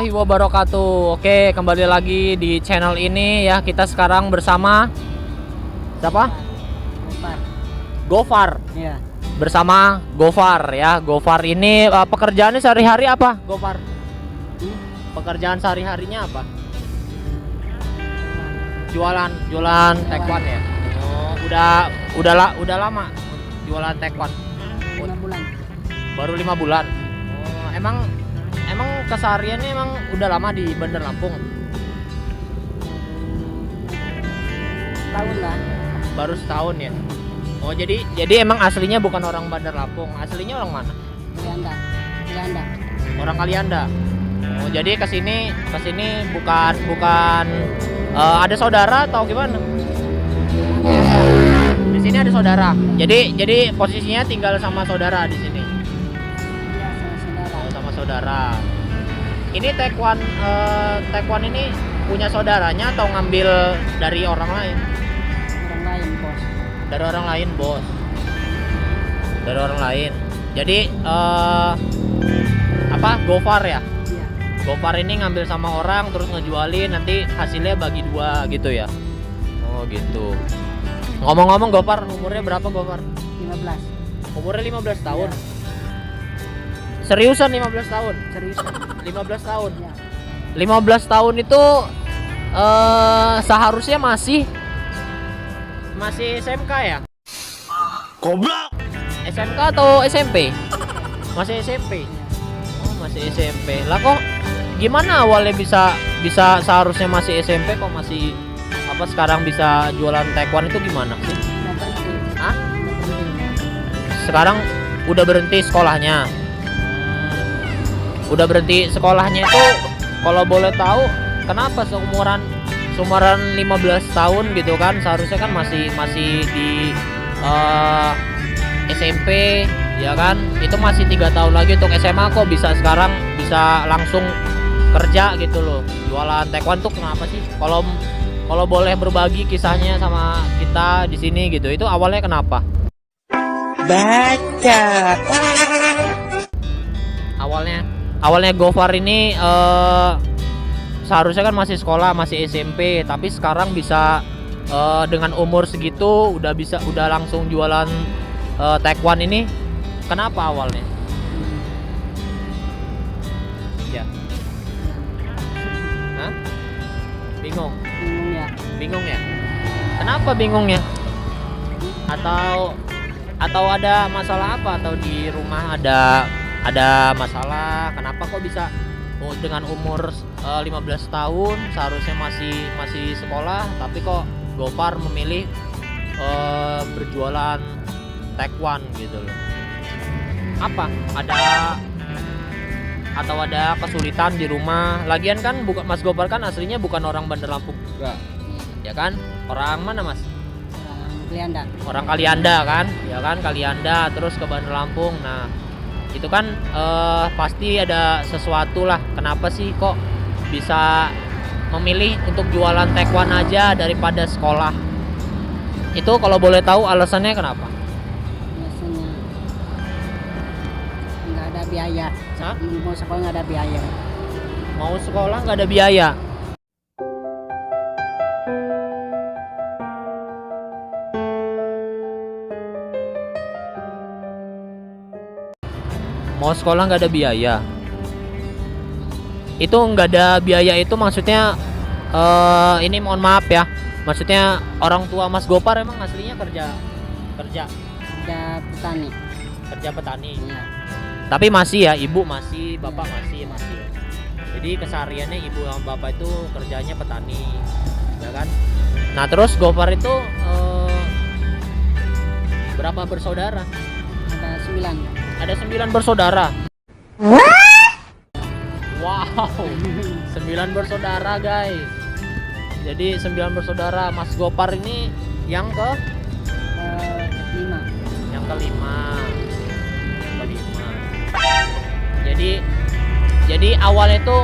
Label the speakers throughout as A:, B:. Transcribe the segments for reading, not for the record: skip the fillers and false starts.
A: warahmatullahi wabarakatuh. Oke, kembali lagi di channel ini ya. Kita sekarang bersama siapa?
B: Gofar.
A: Gofar.
B: Iya.
A: Bersama Gofar ya. Gofar ini pekerjaannya sehari-hari apa? Gofar. Pekerjaan sehari-harinya apa? Jualan taekwondo ya. Oh, udah lama jualan taekwondo.
B: 5 bulan.
A: Baru 5 bulan. Oh, emang kesehariannya emang udah lama di Bandar Lampung.
B: Tahun lah.
A: Baru setahun ya. Oh, jadi emang aslinya bukan orang Bandar Lampung. Aslinya orang mana?
B: Kalianda.
A: Orang Kalianda. Oh, jadi kesini bukan ada saudara atau gimana? Di sini ada saudara. Jadi posisinya tinggal sama saudara di sini.
B: Iya, sama saudara.
A: Oh, sama saudara. Ini taekwondo ini punya saudaranya atau ngambil dari orang lain?
B: Orang lain, bos.
A: Dari orang lain, bos. Dari orang lain. Jadi Gofar ya?
B: Iya.
A: Gofar ini ngambil sama orang terus ngejualin, nanti hasilnya bagi dua gitu ya. Oh, gitu. Ngomong-ngomong, Gofar umurnya berapa, Gofar?
B: 15.
A: Umurnya 15 tahun. Seriusan 15 tahun?
B: Serius.
A: 15 tahun.
B: Iya.
A: 15 tahun itu seharusnya masih SMK ya?
C: Goblok.
A: SMK atau SMP? Masih SMP. Oh, masih SMP. Lah kok gimana awalnya bisa seharusnya masih SMP kok masih sekarang bisa jualan taekwondo itu gimana sih?
B: Nggak berhenti.
A: Hah?
B: Nggak berhenti.
A: Sekarang udah berhenti sekolahnya. Udah berhenti sekolahnya itu kalau boleh tahu kenapa seumuran 15 tahun gitu kan, seharusnya kan masih di SMP ya kan, itu masih 3 tahun lagi untuk SMA, kok bisa sekarang bisa langsung kerja gitu loh, jualan taekwondo tuh kenapa sih? Kalau boleh berbagi kisahnya sama kita di sini gitu, itu awalnya kenapa?
C: Baca.
A: Awalnya Gofar ini seharusnya kan masih sekolah, masih SMP, tapi sekarang bisa dengan umur segitu udah langsung jualan taekwondo ini. Kenapa awalnya? Ya. Hah? Bingung
B: Ya.
A: ya? Kenapa bingungnya? Atau ada masalah apa? Atau di rumah ada masalah? Kenapa kok bisa dengan umur 15 tahun seharusnya masih sekolah, tapi kok Gofar memilih berjualan taekwondo gitu loh? Apa? Ada kesulitan di rumah? Lagian kan Mas Gofar kan aslinya bukan orang Bandar Lampung juga. Ya kan? Orang mana, Mas?
B: Kalianda.
A: Orang Kalianda kan? Ya kan, Kalianda terus ke Bandar Lampung. Nah, itu kan pasti ada sesuatu lah. Kenapa sih kok bisa memilih untuk jualan taekwondo aja daripada sekolah? Itu kalau boleh tahu alasannya kenapa?
B: Biasanya nggak ada biaya.
A: Hah?
B: Mau sekolah nggak ada biaya.
A: Mau sekolah nggak ada biaya. Mau sekolah nggak ada biaya. Itu nggak ada biaya itu maksudnya ini mohon maaf ya. Maksudnya orang tua Mas Gofar emang aslinya kerja
B: Ada petani.
A: petani.
B: Iya.
A: Tapi masih ya, ibu masih, bapak masih. Jadi kesehariannya ibu sama bapak itu kerjanya petani, ya kan? Nah, terus Gofar itu berapa bersaudara?
B: Ada 9.
A: Ada 9 bersaudara. Wow, 9 bersaudara guys. Jadi 9 bersaudara. Mas Gofar ini yang ke
B: 5.
A: yang kelima. Jadi awalnya itu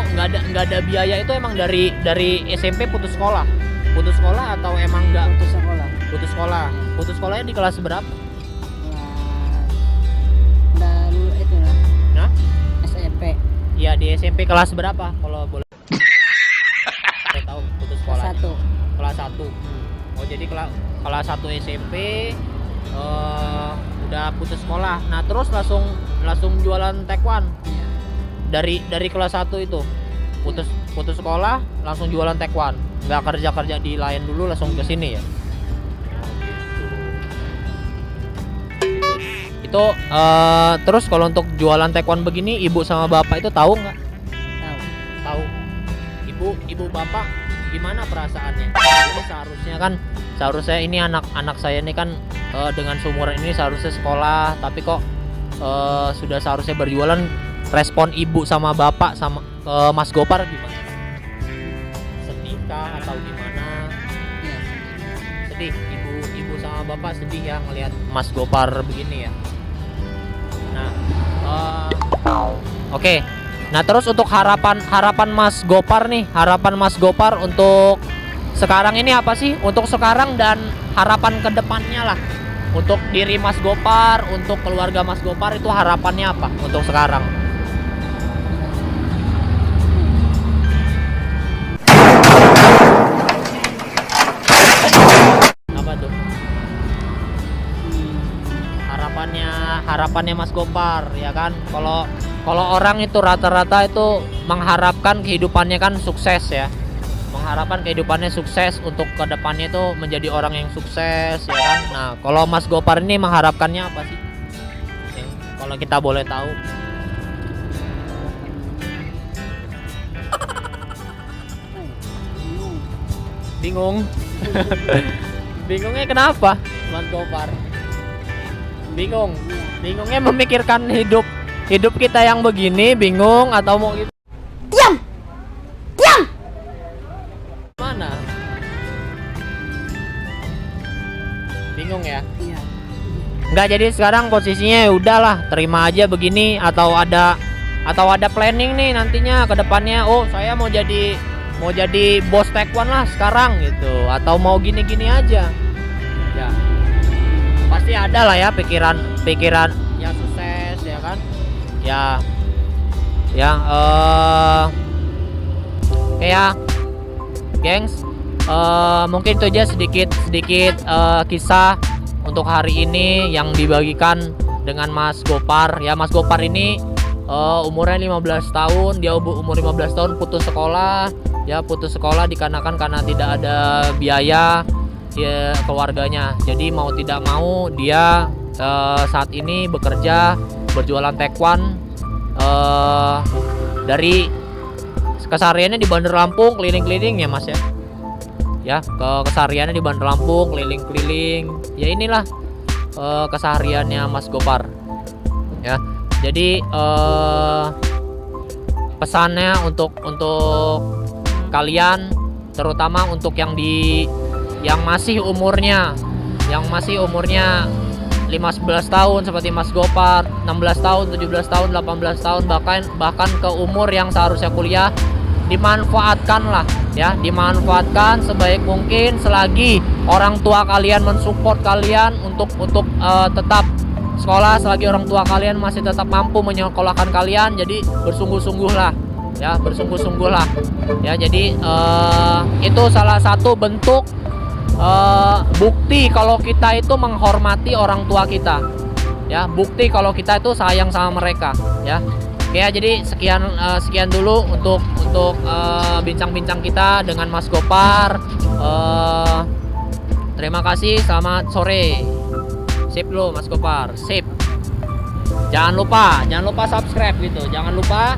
A: nggak ada biaya itu emang dari SMP putus sekolah atau emang nggak
B: Putus sekolah.
A: putus sekolahnya di kelas berapa?
B: Udah itu lah.
A: Nah,
B: SMP.
A: Iya, di SMP kelas berapa kalau boleh? Saya tahu putus sekolah. Kelas 1. Oh, jadi kelas 1 SMP udah putus sekolah. Nah, terus langsung jualan taekwondo. Dari kelas 1 itu. Putus sekolah, langsung jualan taekwondo. Nggak kerja di lain dulu, langsung ke sini ya. Itu terus kalau untuk jualan taekwondo begini, ibu sama bapak itu tahu nggak? Tahu. Ibu bapak gimana perasaannya? Ini seharusnya ini anak saya ini kan dengan seumuran ini seharusnya sekolah, tapi kok sudah seharusnya berjualan. Respon ibu sama bapak sama Mas Gopar gimana? Sedih kah atau gimana? Sedih. Ibu sama bapak sedih ya ngelihat Mas Gopar begini ya. Nah, oke. Nah, terus untuk harapan Mas Gopar nih, harapan Mas Gopar untuk sekarang ini apa sih? Untuk sekarang dan harapan kedepannya lah. Untuk diri Mas Gopar, untuk keluarga Mas Gopar itu harapannya apa untuk sekarang? Apa tuh? Harapannya Mas Gopar ya kan? Kalau orang itu rata-rata itu mengharapkan kehidupannya kan sukses ya. Mengharapkan kehidupannya sukses untuk kedepannya itu menjadi orang yang sukses ya kan. Nah, kalau Mas Gopar ini mengharapkannya apa sih? Kalau kita boleh tahu. Bingung. Bingungnya kenapa Mas Gopar? Bingungnya memikirkan hidup kita yang begini, bingung atau mau gitu? Diam. Mana? Bingung ya?
B: Iya.
A: Enggak, jadi sekarang posisinya ya udahlah, terima aja begini atau ada planning nih nantinya ke depannya. Oh, saya mau jadi bos taekwondo lah sekarang gitu, atau mau gini-gini aja. Ya. Pasti ada lah ya pikiran yang sukses ya kan. Kayak gengs, mungkin itu aja sedikit kisah untuk hari ini yang dibagikan dengan Mas Gopar ya. Mas Gopar ini umurnya 15 tahun, dia umur 15 tahun putus sekolah dikarenakan karena tidak ada biaya ya, keluarganya. Jadi mau tidak mau dia saat ini bekerja berjualan taekwondo dari kesehariannya di Bandar Lampung, keliling-keliling ya Mas ya. Ya, kesehariannya di Bandar Lampung, keliling-keliling. Ya inilah kesehariannya Mas Gopar. Ya. Jadi pesannya untuk kalian, terutama untuk yang masih umurnya 5-11 tahun seperti Mas Gopar, 16 tahun, 17 tahun, 18 tahun, bahkan ke umur yang seharusnya kuliah, dimanfaatkan sebaik mungkin selagi orang tua kalian mensupport kalian untuk tetap sekolah, selagi orang tua kalian masih tetap mampu menyekolahkan kalian. Jadi bersungguh-sungguhlah ya. Jadi itu salah satu bentuk bukti kalau kita itu menghormati orang tua kita ya, bukti kalau kita itu sayang sama mereka ya. Oke ya, jadi sekian dulu untuk bincang-bincang kita dengan Mas Gopar. Terima kasih, selamat sore. Sip dulu Mas Gopar, sip. Jangan lupa subscribe gitu. Jangan lupa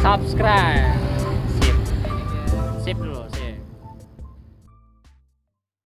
A: subscribe. Sip dulu.